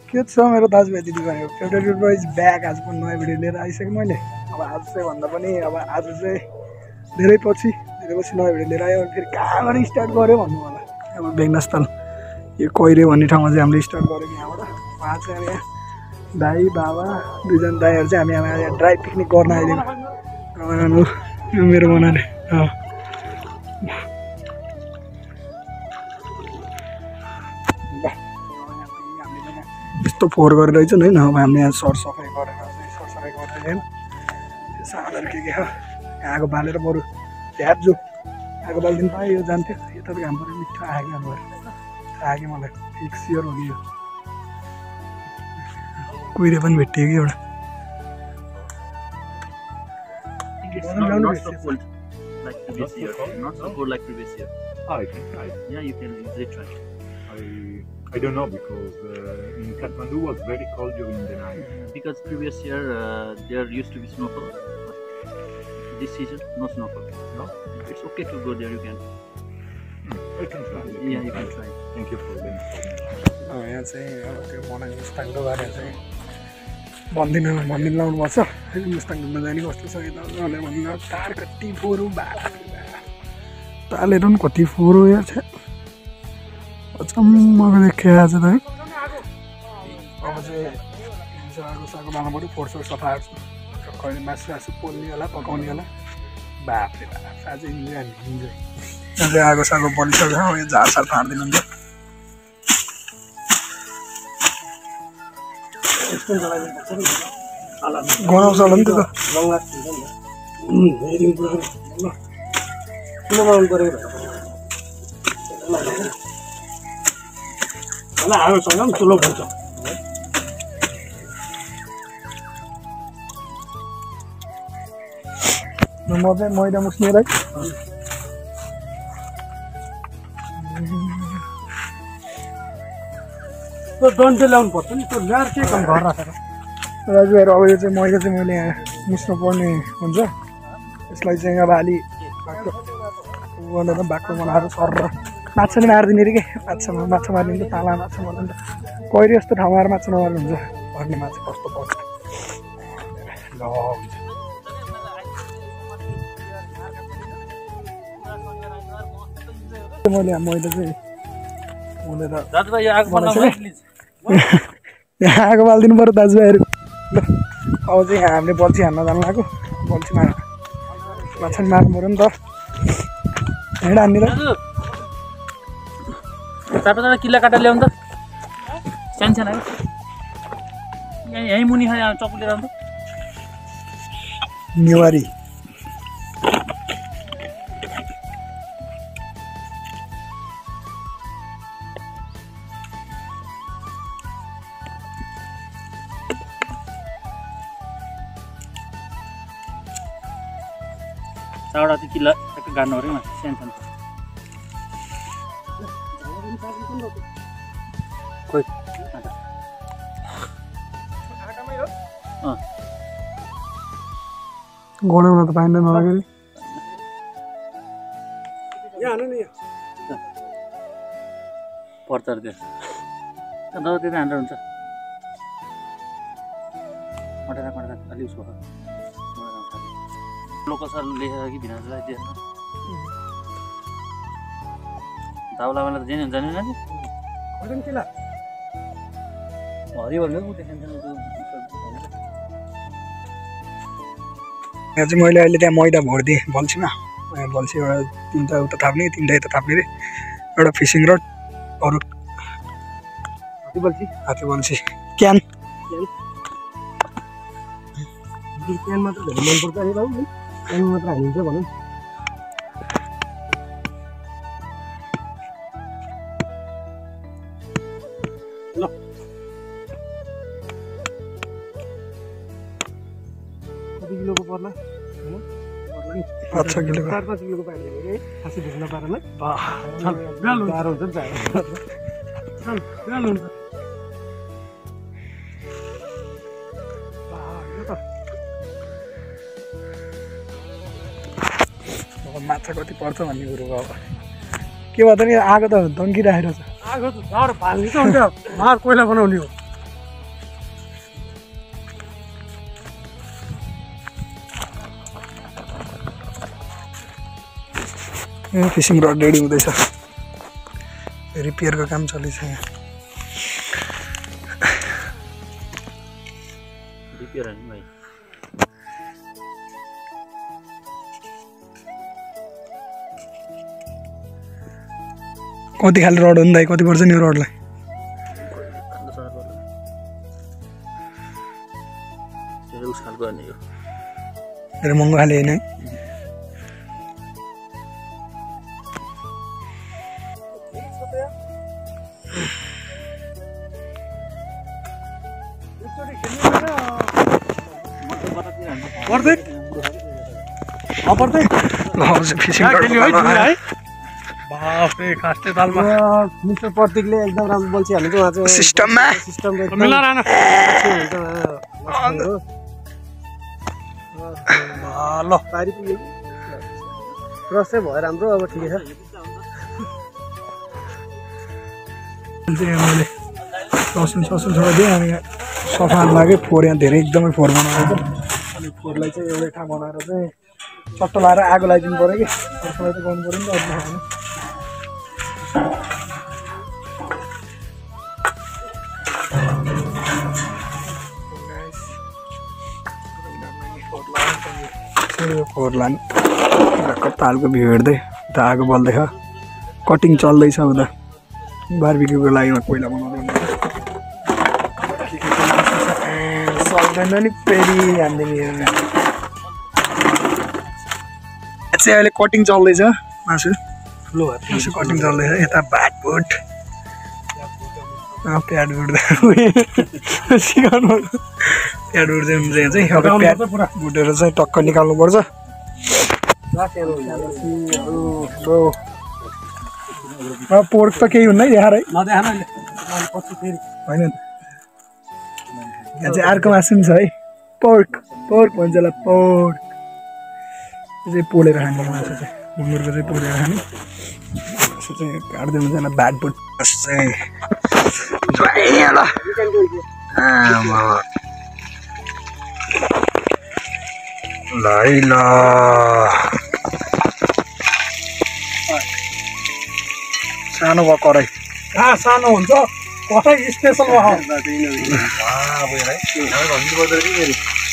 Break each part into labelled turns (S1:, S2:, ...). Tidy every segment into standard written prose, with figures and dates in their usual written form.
S1: के छ मेरो दाजुभाइ दिदीबहिनी फेभरेट युट्युबर इज ब्याक। आज पनि नयाँ भिडियो लिएर आइसकेँ मैले। अब आज चाहिँ भन्दा पनि अब आज चाहिँ धेरै पछि नयाँ भिडियो लिएर आयो। फेरि कहाँबाट स्टार्ट गऱ्यो भन्नु होला। अब बेगनास्थल यो कोइरे भन्ने ठाउँमा चाहिँ हामीले स्टार्ट गऱ्यौँ यहाँबाट। उहाँ चाहिँ यहाँ दाई बाबा दुईजना दाईहरू चाहिँ हामी यहाँ ड्राई पिकनिक गर्न आइदियौँ। मेरो बनाले यस्तो फोहोर गरेर रहेछ नि होइन। अब हामीले यहाँ सरसफाइ गरेर सरसफाइ गर्दै थियौँ। सामानहरू के छ आगो बालेर बरु झ्याप्जो आगो बालिदिनु पायो यो जान्थ्यो। यता त घाम पऱ्यो मिठो आगो अब थाहा कि मलाई फिक्स सियर हो कि यो कुहिरे पनि भेटियो कि एउटा।
S2: I don't know because in Kathmandu was very cold during the night.
S3: Because previous year there used to be snowfall, but this season no snowfall.
S2: No?
S3: It's okay to go there. You can.
S2: I can try.
S3: Yeah, you can try.
S2: Thank you for the information.
S1: यहाँ चाहिँ अब त्यो बनाएको मुस्ताङको बारेमा चाहिँ भनिदिनु लाउनुपर्छ। मुस्ताङ घुम्न जाने कस्तो छ यता भनेर भन्नु। तार कति फोहोर तालहरू पनि कति फोहोर यहाँ छ। अचम्मको देखेँ आज त है। अब चाहिँ आगो सागो लानु पऱ्यो। फोहोर सफा कहिले मासु पोल्ने होला पकाउने होला। बाफ्रे बाफ आज इन्जोय हामी इन्जोय। यहाँ चाहिँ आगो सागो बलिसक्यो। यो झारसार फाँडिदिनुहुन्छ। गनाउँछ होला नि त्यो त। आगोसँग पनि ठुलो हुन्छ। म चाहिँ मैदा मुस्ने है।
S4: दन्टे ल्याउनु पर्छ नि त्यो ल्याएर के काम घर राखेर
S1: दाजुभाइहरू। अब यो चाहिँ मैदा चाहिँ मैले यहाँ मुस्नु पर्ने हुन्छ। यसलाई चाहिँ अब अलि बाक्लो गरेर बाक्लो बनाएर सर माछा नि मारिदिने अरे के। माछा मारिदिन्छ ताला माछा मार्नु। कहिले यस्तो ठाउँमा आएर माछा नमार्नु हुन्छ भन्ने माछा कस्तो पर्छ ल हुन्छ। मैले मैदा चाहिँ हुँदैन
S3: दाजुभाइ यो आगो बनाउनु प्लिज।
S1: यहाँ आगो बालिदिनु पऱ्यो दाजुभाइहरू। ल अब चाहिँ यहाँ हामीले बल्छी हान्न जानु लाग्यो। बल्छी मार माछा नि मार्नु पऱ्यो नि त। हिँड हान्ने र
S3: चारवटा किल्ला काटेर ल्याउनु त। सानो यहीँ मुनि खाने चक्कु लिएर आउनु त।
S1: नेवारी
S3: चारवटा चाहिँ किल्ला टक्क गाड्नु पऱ्यो माथि सानो खोइ
S1: गनाउन त पाइँदैन नलाग्यो।
S3: पर्छ त्यो दबाई त्यो हान्डा हुन्छ। कटेर अलि उसको लोकल सर लेखेर कि भिनाजुलाई दिएन दाउलावाला त जाने हुन्छ जाने नि हरियो भन्नु
S1: यहाँ चाहिँ मैले अहिले त्यहाँ मैदा भरिदिएँ बल्छीमा। बल्छी एउटा तिनवटा उता थाप्ने तिनवटा यता थाप्ने अरे। एउटा फिसिङ रड अरू हाते बल्छी क्यान
S4: मात्र मनपर्छ अरे बाबु क्यान मात्र हालिन्छ भनौँ। ल कति किलोको पर्ला
S1: 5-6 किलो
S4: 4-5 किलोको पाइन्छ है खासै भेट्न पारेन। गाह्रो हुन्छ नि हुन्छ।
S1: माछा कति पर्छ भन्ने कुरो अब के भन्छ नि आगो त दङ्किरहेको छ।
S4: आगो त झार फाल्ने त हुन्छ भार कोइला बनाउने हो।
S1: फिसिङ रड रेडी हुँदैछ रिपेयरको काम चलिरहेछ यहाँ
S3: रिपेयर हैन भाइ
S1: कति खाले रड हो नि दाइ कति पर्छ नि यो रडलाई
S3: उस खालको हैन यो
S1: धेरै महँगो खाले हैन है
S4: पर्दै पर्दै
S1: फिसिङ
S4: है बाफ रे खास्टे तालमा
S5: मिस्टर प्रतीकले एकदम राम्रो बोल्छ हाल्नु चाहिँ उहाँ चाहिँ
S1: सिस्टममा
S5: सिस्टम
S4: मिलाएर आन
S5: ल पारी पुग्यो क्रसै भयो राम्रो अब ठिकै छ
S1: मैले लसुन ससुन छोडा दिएँ अनि सफा लाग्यो फोहोर यहाँ धेरै एकदमै फोहोर बनाएर अनि फोहोरलाई चाहिँ एउटै ठाउँ बनाएर चाहिँ चट्टो लाएर आगो लगाइदिनु पऱ्यो कि त्यसलाई त गर्नु पऱ्यो नि त अरू खानु फोहोर लाने कता हालको भ्यू हेर्दै उता आगो बल्दैछ कटिङ चल्दैछ उता बार्बिक्यूको लागि कोइला बनाउँदै सक्दैन नि फेरि हामीले चाहिँ अहिले कटिङ चल्दैछ मासु मासु कटिङ चल्दैछ यता भाटभुट प्याडभुट सिकाउनु प्याडभुट चाहिँ अब प्याड भुटेर चाहिँ टक्क निकाल्नुपर्छ पोर्क त केही हुन्न यहाँ है होइन यहाँ चाहिँ अर्को मासु पनि छ है पोर्क पोर्क भन्छ होला पोर्क त्यो चाहिँ पोलेर खाने मासु चाहिँ घुङ्गुरको चाहिँ पोलेर खाने मासु चाहिँ काट्दै हुन्छ होला भाटभुट चाहिँ ल सानो भयो कराई
S4: कहाँ सानो हुन्छ कसै स्पेसलमा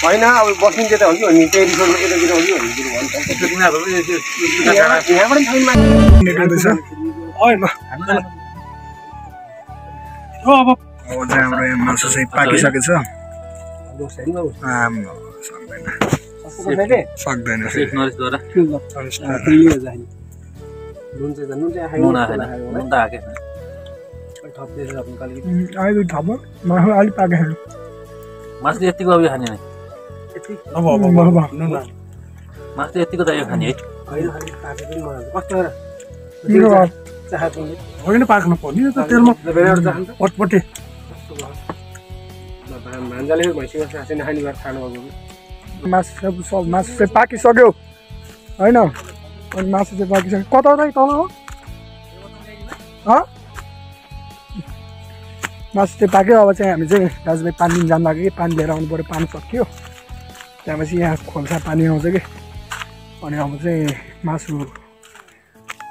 S5: होइन अब बस्नु चाहिँ हुन्छ नि त्यही
S1: हाम्रो यहाँ मासु चाहिँ पाकिसकेको छ सक्दैन अहिले थप मासु अलिक पाकेको
S3: मासु यतिको अब खाने नै मासु यतिको त यो खाने है
S4: होइन पाक्नु पर्ने त तेलमा पटपटे
S1: मासु चाहिँ पाकिसक्यो होइन अनि मासु चाहिँ पाकिसक्यो कता चाहिँ तल हो मासु चाहिँ पाक्यो अब चाहिँ हामी चाहिँ दाजुभाइ पानी लिन जानु लाग्यो कि पानी लिएर आउनु पऱ्यो पानी सक्यो त्यहाँपछि यहाँ खोल्सा पानी आउँछ कि अनि अब चाहिँ मासु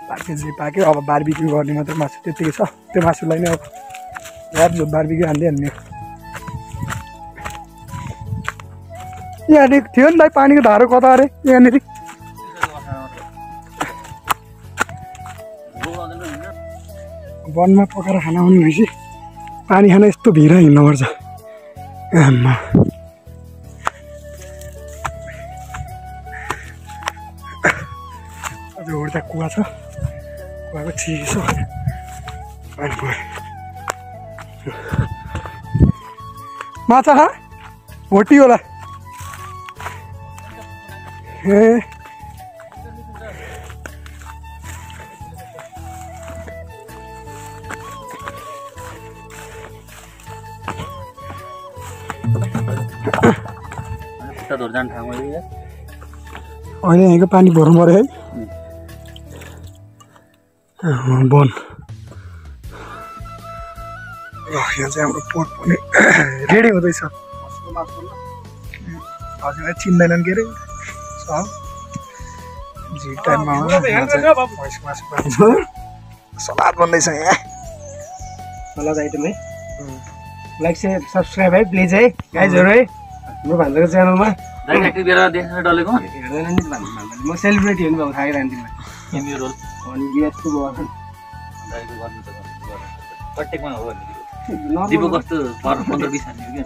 S1: पाक्यो चाहिँ पाक्यो अब बार्बिक्यू गर्ने मात्रै मासु त्यतिकै छ त्यो मासुलाई नै अब याद बार्बिक्यू हाल्दै हाल्ने यहाँनिर थियो नि भाइ पानीको धारो कता अरे यहाँनिर वनमा पकाएर खाना आउने भएपछि पानी खान यस्तो भिर हिँड्नुपर्छ आम्मा अझ उड्दा कुवा छ कुवाको चिसो पानी पऱ्यो माछा खा भोटी होला ए अहिले यहाँको पानी भर्नु पऱ्यो है वन यहाँ चाहिँ हाम्रो पोट पनि रेडी हुँदैछ हजुरलाई चिन्दैनन् के अरे जी टाइममा सलाद बन्दैछ यहाँ
S5: सलाद आइटम है लाइक शेयर सब्सक्राइब है प्लिज है गाइजहरु है हाम्रो भान्जाको च्यानलमा
S3: डाइरेक्टली बेला देख्न डलेको
S5: हेर्दैन नि म सेलिब्रेटी हो नि बाबु थाहा रान्दिमा
S3: केमी रोल
S5: अनि गेस्टको भयो
S3: दाइको गर्नु त प्रत्येकमा हो नि दिपो कस्तो 15-20 हान्ने हो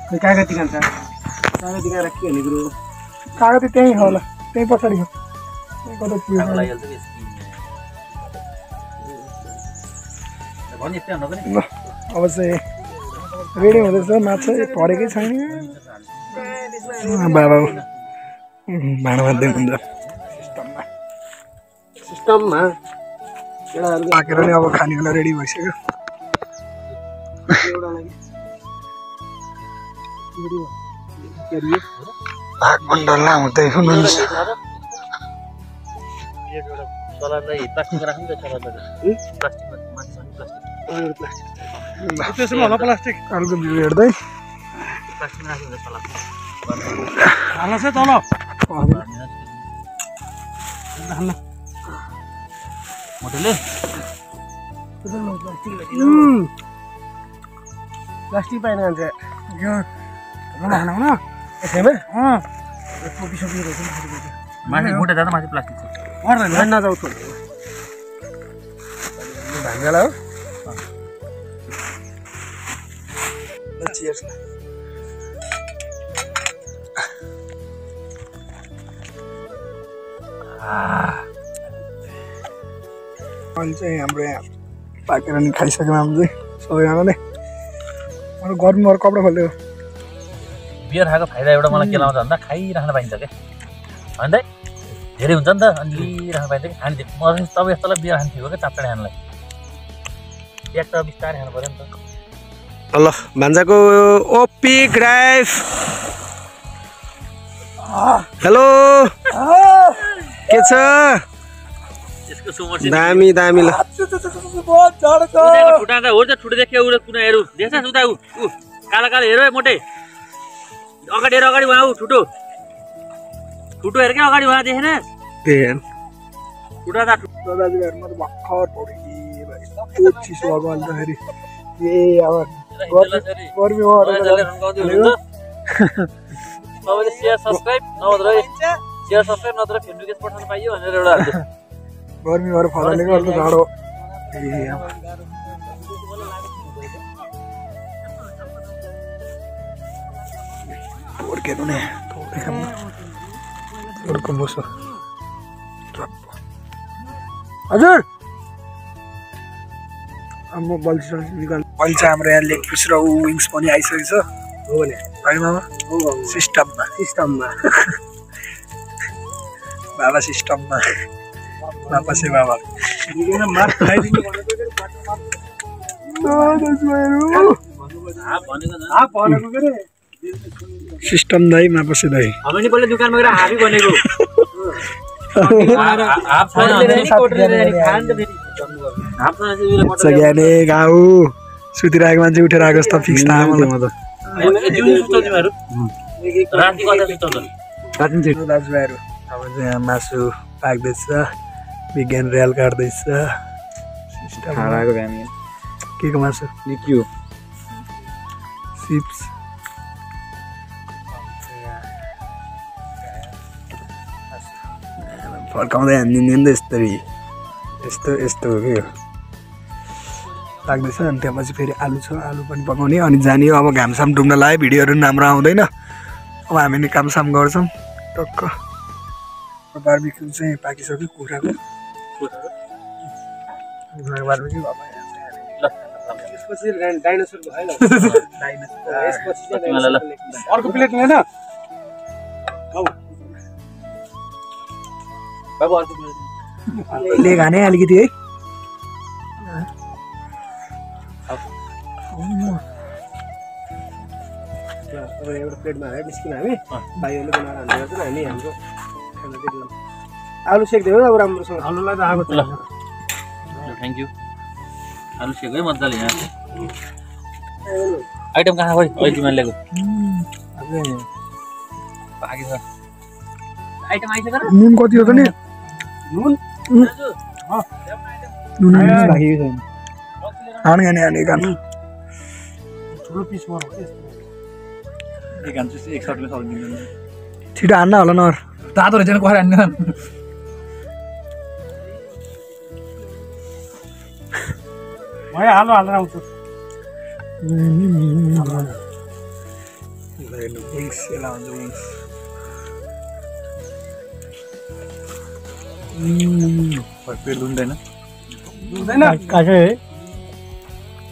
S3: के
S5: कागती खान्छ कागती खाएर के हुने कुरो
S1: कागती त्यहीँ होला त्यहीँ पछाडि हो त्यहीँ कता
S3: खाना लागिहाल्छ के भनि यस्तै हुन पनि
S1: अब चाहिँ रेडी हुँदैछ माछा परेकै छैन बाबा भाँडा मात्दै हुन्छ
S5: सिस्टममा केटाहरु
S1: पाकेर नै अब खानेको लागि रेडी भइसक्यो
S5: एउटा लागि
S1: भागमण्डलमा हुँदै हुनुहुन्छ
S3: सलादलाई प्लास्टिकमा राख्नु त सलादलाई प्लास्टिकमा मान्छे प्लास्टिक
S5: त्यसमा होला प्लास्टिक
S1: अरूको बिउ हेर्दै
S3: प्लास्टिकमा राख्नु त सलाद
S5: हाल्न चाहिँ तल
S3: मोटोले
S5: प्लास्टिक पाइन जान्छ
S1: यो बनाउन
S5: यसैमा
S1: टोपी सोपी रहेछ
S3: माथि गुटा जाँदा माथि प्लास्टिक छ
S5: पर्दैन नजाउ त भान्जाला हो
S1: चियर्स अहिले चाहिँ हाम्रो यहाँ पाकेर नि खाइसक्यौँ हामी चाहिँ सबैजनाले अरू गर्मी अरू कपडा खोल्यो
S3: बियर खाएको फाइदा एउटा मलाई के लाउँछ भन्दा खाइराख्न पाइन्छ क्या होइन धेरै हुन्छ नि त अनि लिइराख्न पाइन्छ कि खाने म तपाईँ जस्तोलाई बियर खान्थ्यो क्या चाप्टा खानलाई एक त बिस्तारै खानु पऱ्यो नि त
S5: ल भान्जाको ओपी ड्राइभ हेलो के छ
S3: यसको सुमर
S5: दामी दामी ल
S3: ठुटाउँदा हो त ठुटो देख्यो उ कुनाहरू देख्छ उता ऊ काला काला हेर मोटे अगाडि हेर अगाडि उहाँ ऊ ठुटो ठुटो हेर क्या अगाडि उहाँ देखेन ठुटाउँदा
S1: दाजुभाइहरूमा त भर्खर पढ्यो कि चिसो भएको अन्तखेरि ए अब गर्मी
S3: तपाईँले सेयर सब्सक्राइब नत्र फेसबुक पठाउनु पाइयो भनेर एउटा
S1: गर्मी भएर फलाले गर्दा जाडो ए हुर्केनु नि अर्को बसो हजुर अब म बल्छी निकाल अहिले चाहिँ हाम्रो यहाँ लेग पिस र विङ्स पनि आइसकेको छ
S5: हो भने
S1: होइन मामा
S5: हो
S1: सिस्टममा बाबा सिस्टममा बाबा से बाबा सिस्टम दाई मापसे दाई
S3: हामी पनि दुकानमा गएर हाबी बनेको
S1: ज्ञाने गाउँ सुतिरहेको मान्छे उठेर आएको जस्तो फिक्स थाहा मलाई दाजुभाइहरू अब चाहिँ यहाँ मासु पाक्दैछ विज्ञान रेल काट्दैछ के को मासु चिप्स फर्काउँदै हानिदिने नि त यस्तो हो कि लाग्दैछ अनि त्यहाँपछि फेरि आलु छ आलु पनि पकाउने अनि जाने अब घामसाम डुब्न लाग्यो भिडियोहरू पनि राम्रो आउँदैन अब हामी नि कामसाम गर्छौँ टक्क बार्बिक्यू चाहिँ पाकिसक्यो कुखुराको बार्बिक्यू
S5: डाइनोसर भयो अर्को प्लेट लिएन बाबु अर्को प्लेट
S1: ले खाने अलिकति है
S5: एउटा प्लेटमा है निस्किन हामी भाइहरूले बनाएर हाल्ने गर्छन् हामी हाम्रो खाना दिन्छौँ आलु सेक्दियो अब राम्रोसँग आलुलाई त आएको
S3: ल थ्याङ्क यू आलु सेक है मजाले यहाँ आइटम कहाँ खोइ अहिले तिमीले ल्याएको आइटम आइसक्यो
S1: नुन कति हो त नि
S5: नुन
S1: नुन
S5: राखेको छैन
S1: हाने हाने हाने गान
S5: ठुलो पिस मर
S2: एक हान्छु एक सर्टले सक्दिनँ
S1: छिटो हान्न होला नर
S2: तातो रहेछ कसरी हान्नु
S5: भयो हालो हालेर आउँछु
S1: विङ्स यसलाई हुन्छ विङ्स
S2: पेट दुख्दैन
S5: हुँदैन
S4: काकै है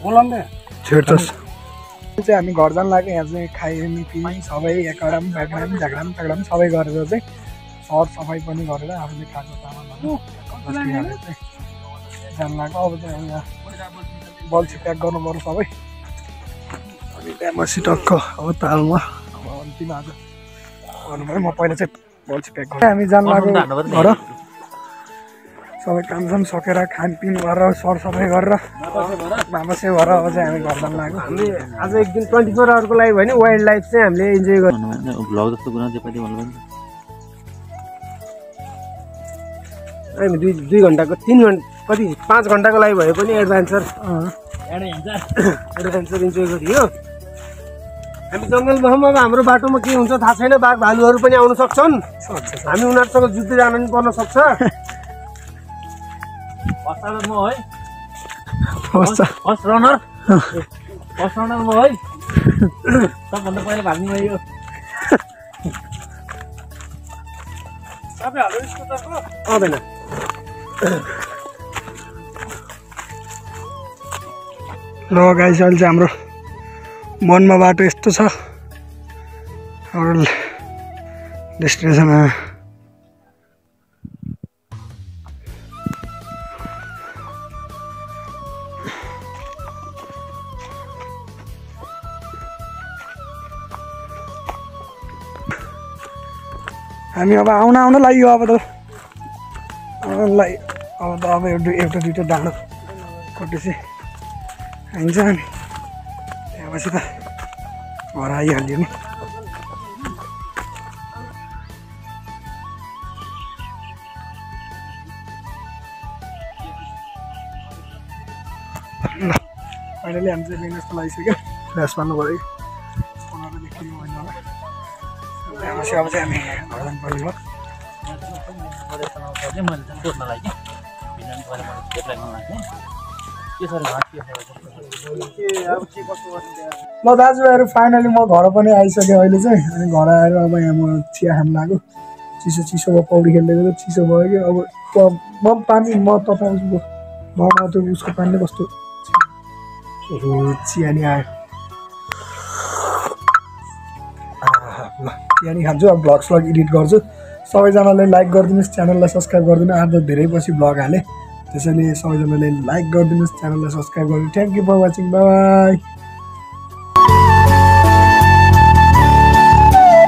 S5: बोलाउँदै
S1: छेड्छस् चाहिँ हामी घर जान लाग्यो यहाँ चाहिँ खाइरहने पिए सबै एकडाम ब्यागडाम झागडाम तागडाम सबै गरेर चाहिँ सर सफाइ पनि गरेर आफूले खाएको सामानहरू बस्तीहरू चाहिँ जान लाग्यो अब चाहिँ हामी यहाँ बल्छी प्याक गर्नु पर्यो सबै अनि त्यहाँ बसी टक्क अब तालमा अब अन्तिम आज गर्नु पऱ्यो म पहिला चाहिँ बल्छी प्याक गरेँ हामी जान लाग्यो घर सबै कामसाम सकेर खानपिन गरेर सरसफाइ गरेर मामासे भएर अब चाहिँ हामी घर जान लाग्यो
S5: हामीले आज एक दिन 24 आवरको लागि भने वाइल्ड लाइफ चाहिँ हामीले इन्जोय गर्यौँ
S3: भ्लग जस्तो कुरा चाहिँ कति भन्नु
S5: हामी दुई घन्टाको 3 घन्टा कति 5 घन्टाको लागि भए पनि एडभेन्चर इन्जोय गरियो हामी जङ्गलमा छौँ अब हाम्रो बाटोमा के हुन्छ थाहा छैन बाघ भालुहरू पनि आउन सक्छन् हामी उनीहरूसँग जुत्दै जान पनि पर्न सक्छ
S3: फर्स्ट म है
S1: फर्स्ट
S3: फर्स्ट रनर म है सबभन्दा पहिला भाग्नु भयो
S5: सबै हालो स्कुटरको आउँदैन
S1: ल गाइस अहिले चाहिँ हाम्रो मनमा बाटो यस्तो छ हाम्रो डेस्टिनेसन हामी अब आउन लाग्यो अब त आउनलाई अब त अब एउटा दुइटा डाँडो कटेपछि हान्छ अनि त्यहाँपछि त घर आइहाल्यो नि ल फाइनली हामी चाहिँ मेन जस्तो लागिसक्यो फ्ल्यास पार्नु पऱ्यो उनीहरू देखिनु भएन होला त्यहाँपछि अब चाहिँ हामी घर जानुपर्ने भयो
S3: मैले चाहिँ सोध्नलाई कि बिहान गएर मैले खेतलाई नलाग्ने त्यसरी घाँस
S1: ल दाजुभाइहरू फाइनली म घर पनि आइसकेँ अहिले चाहिँ अनि घर आएर अब यहाँ म चिया खान लाग्यो चिसो भयो पौडी खेल्दै गयो चिसो भयो कि अब म पानी म तपाईँ ममा त्यो उसको पानी कस्तो चिया नि आयो ल चिया नि खान्छु अब भ्लग स्लग एडिट गर्छु सबैजनाले लाइक गरिदिनुहोस् च्यानललाई सब्सक्राइब गरिदिनु आज त धेरै पछि भ्लग हालेँ त्यसैले सबैजनाले लाइक गरिदिनुहोस् च्यानललाई सब्सक्राइब गरिदिनु thank you for watching by